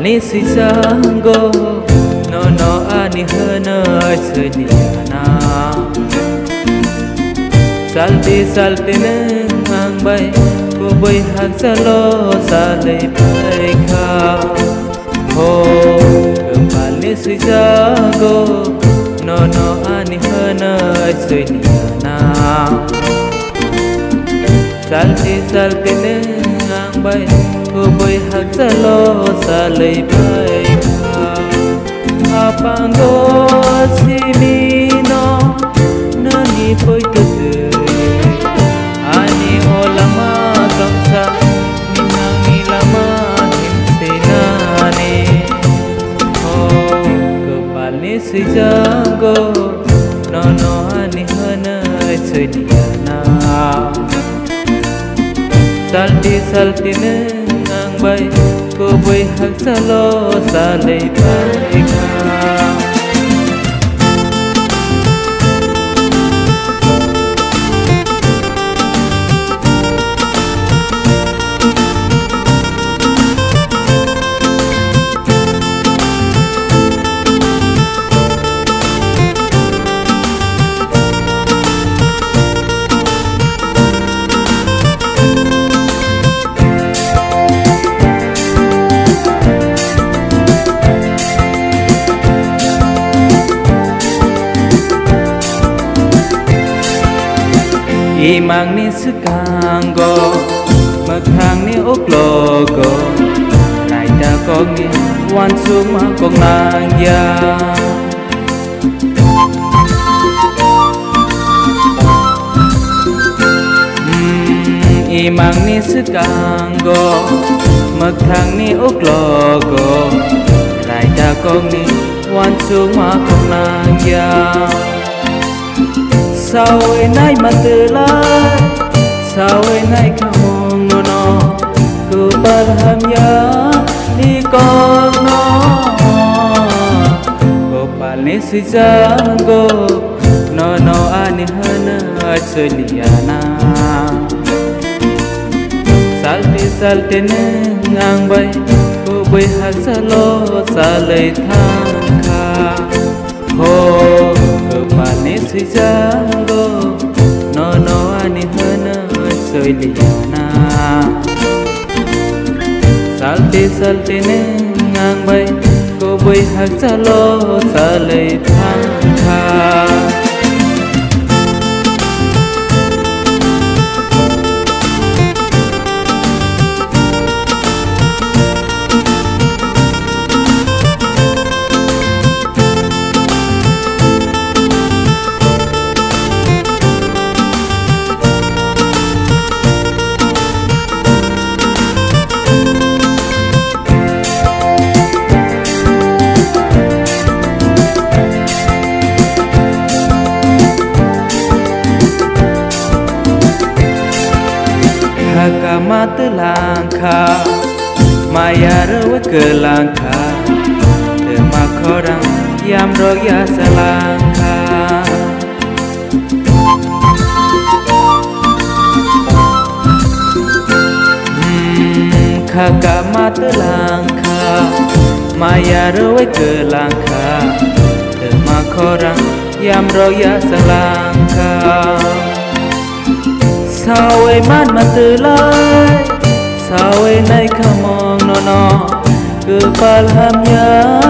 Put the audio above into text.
ni si sango no no ani hana seniana salti nang bay ko bay hak salo salai bay kha ho ni si sango no no ani hana seniana salti nang bay ko bay hak salo salai bay kha apango simino nani poi tutu ani olama kamsa minangi lama himsenane oh kepal ni sejago nono ani hana sediana salti nang bay ko bay hak salo salai bay kha imang ni sekango makhang ni oklogo raida kong ni wan suma kong nang ya imang ni sekango makhang ni oklogo raida kong ni wan suma kong nang ya sao ấy nay mà từ lai sao ấy nay không nó cứ bật hàm nhớ đi con nó cô bạn ấy suy giang cô nó anh hơn chơi liana salti ngang bay cô bay hát salo salai thang kha ho Pani si jango no ani hana soy liana salti nang bay ko bay hak salo salai thang kha Hakamat langka maya rewe ke langka demak orang yam roya selangka hakamat langka maya rewe ke langka demak orang yam roya selangka sao ấy mát mà từ lai sao ấy nay không mong nó cứ pal ham nhớ